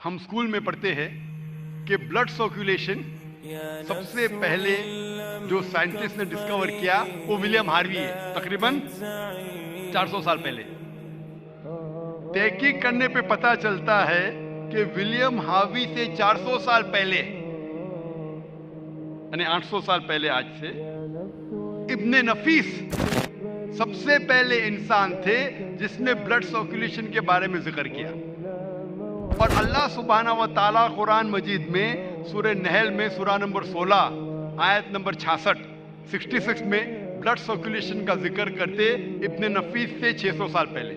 ہم اسکول میں پڑھتے ہیں کہ بلڈ سرکولیشن سب سے پہلے جو سائنٹسٹ نے ڈسکور کیا وہ ولیم ہاروی ہے، تقریباً 400 سال پہلے. تحقیق کرنے پہ پتا چلتا ہے کہ ولیم ہاروی سے 400 سال پہلے، یعنی 800 سال پہلے آج سے، ابن نفیس سب سے پہلے انسان تھے جس نے بلڈ سرکولیشن کے بارے میں ذکر کیا. اور اللہ سبحانہ و تعالیٰ قرآن مجید میں سورہ نحل میں سورہ نمبر 16 آیت نمبر 66 میں بلڈ سرکولیشن کا ذکر کرتے ابن نفیس سے 600 سال پہلے،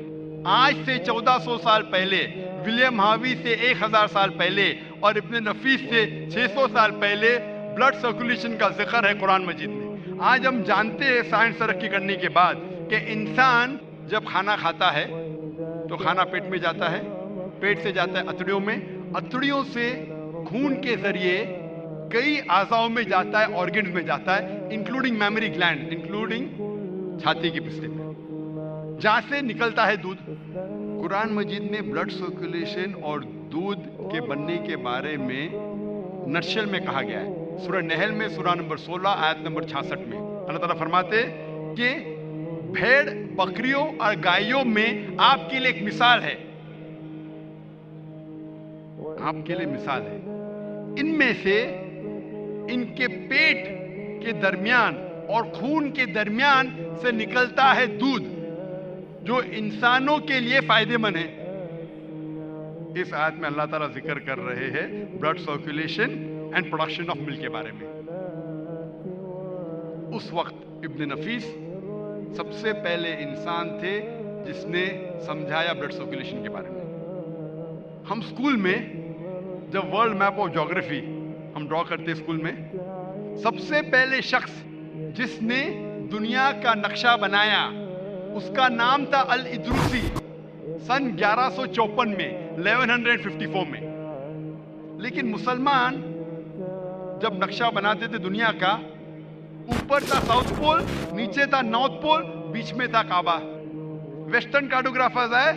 آج سے 1400 سال پہلے، ولیم ہاروی سے 1000 سال پہلے اور ابن نفیس سے 600 سال پہلے بلڈ سرکولیشن کا ذکر ہے قرآن مجید میں. آج ہم جانتے ہیں سائنس ترقی کرنے کے بعد کہ انسان جب کھانا کھاتا ہے تو کھانا پیٹ میں جاتا ہے، پیٹ سے جاتا ہے اتڑیوں میں، اتڑیوں سے خون کے ذریعے کئی اعضاؤں میں جاتا ہے، آرگنز میں جاتا ہے، انکلوڈنگ میموری گلینڈ، انکلوڈنگ چھاتی کی پستے میں، جہاں سے نکلتا ہے دودھ. قرآن مجید میں بلڈ سرکولیشن اور دودھ کے بننے کے بارے میں نٹشل میں کہا گیا ہے. سورہ نحل میں سورہ نمبر 16 آیت نمبر 66 میں اللہ تعالیٰ فرماتے کہ بھیڑ بکریوں اور گائیوں میں آپ کے لیے ایک مثال ہے، آپ کے لیے مثال ہے. ان میں سے ان کے پیٹ کے درمیان اور خون کے درمیان سے نکلتا ہے دودھ جو انسانوں کے لیے فائدہ مند ہے. اس آیت میں اللہ تعالیٰ ذکر کر رہے ہیں blood circulation and production of milk کے بارے میں. اس وقت ابن نفیس سب سے پہلے انسان تھے جس نے سمجھایا بلڈ سرکولیشن کے بارے میں. ہم اسکول میں جب ورلڈ میپ آف جیوگرافی ہم ڈرا کرتے اسکول میں، سب سے پہلے شخص جس نے دنیا کا نقشہ بنایا اس کا نام تھا الادروسی، سن 1154 میں، 1154 میں. لیکن مسلمان جب نقشہ بناتے تھے دنیا کا، اوپر تھا ساؤتھ پول، نیچے تھا نارتھ پول، بیچ میں تھا کعبہ. ویسٹرن کارٹوگرافرز آئے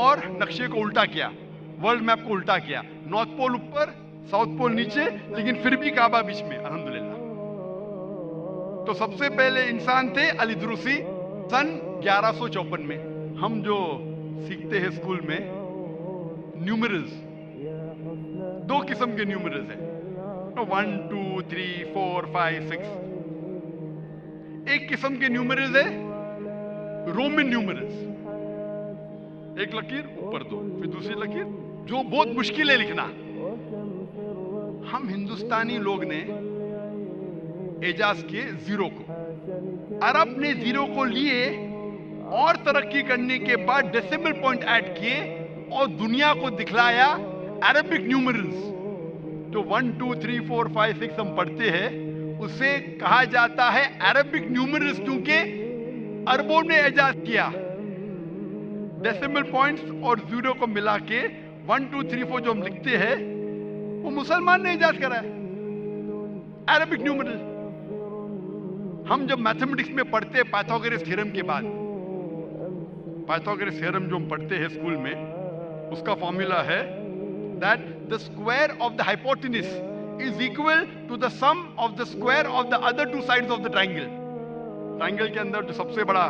اور نقشے کو الٹا کیا، ورلڈ میپ کو الٹا کیا، نارتھ پول اوپر، ساؤتھ پول نیچے، لیکن پھر بھی کعبہ بیچ میں، الحمدللہ. تو سب سے پہلے انسان تھے الادروسی سن 1154 میں. ہم جو سیکھتے ہیں اسکول میں نیومرلز، دو قسم کے نیومرلز ہیں، 1 2 3 4 5 6. ایک قسم کے نیومرلز ہے رومن نیومرلز، ایک لکیر اوپر دو، پھر دوسری لکیر، جو بہت مشکل ہے لکھنا. ہم ہندوستانی لوگ نے ایجاز کیے زیرو کو، عرب نے زیرو کو لیے اور ترقی کرنے کے بعد ڈیسیمل پوائنٹ ایڈ کیے اور دنیا کو دکھلایا عربک نیومرلز. جو 1 2 3 4 5 6 ہم پڑھتے ہیں اسے کہا جاتا ہے عربک نیومرلز، کیونکہ عربوں نے ایجاد کیا. ڈیسیمل پوائنٹس اور زیرو کو ملا کے 1 2 3 4 جو ہم لکھتے ہیں وہ مسلمان نے ایجاد کرا ہے، عربک نیومرل. ہم جب میتھمیٹکس میں پڑھتے ہیں پائتھاگورس تھیورم کے بعد، پائتھاگورس تھیورم جو ہم پڑھتے ہیں اسکول میں، اس کا فارمولا ہے that the square of the hypotenuse is equal to the sum of the square of the other two sides of the triangle. Triangle کے اندر جو سب سے بڑا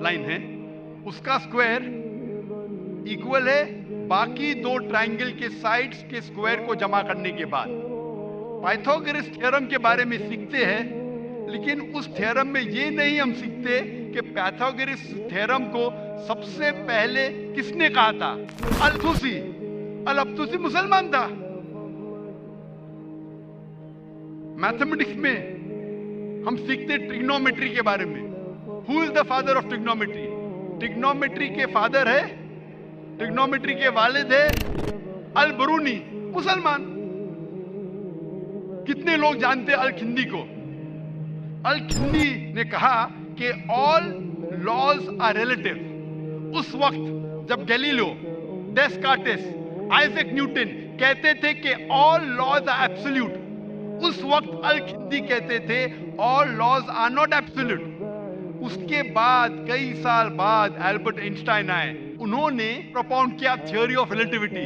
لائن ہے اس کا اسکوائر ایکول ہے باقی دو ٹرائنگل کے سائڈز کے اسکوائر کو جمع کرنے کے بعد. پائتھاگورس تھیورم کے بارے میں سیکھتے ہیں، لیکن اس تھیورم میں یہ نہیں ہم سیکھتے کہ پائتھاگورس تھیورم کو سب سے پہلے کس نے کہا تھا. الطوسی. الطوسی مسلمان تھا. میتھمیٹکس میں ہم سیکھتے ٹریگنومیٹری کے بارے میں. Who is the father of trigonometry? Trigonometry کے فادر ہے، ٹریگنومیٹری کے والد ہے البرونی، مسلمان. کتنے لوگ جانتے الکھندی کو؟ الکھندی نے کہا کہ all laws are relative. اس وقت جب گیلیلیو، ڈیسکارٹس، آئزیک نیوٹن کہتے تھے کہ all laws are absolute، اس وقت الکھندی کہتے تھے all laws are not absolute. اس کے بعد کئی سال بعد البرٹ آئنسٹائن آئے، انہوں نے پروپاؤنڈ کیا تھیوری آف ریلیٹیوٹی.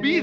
20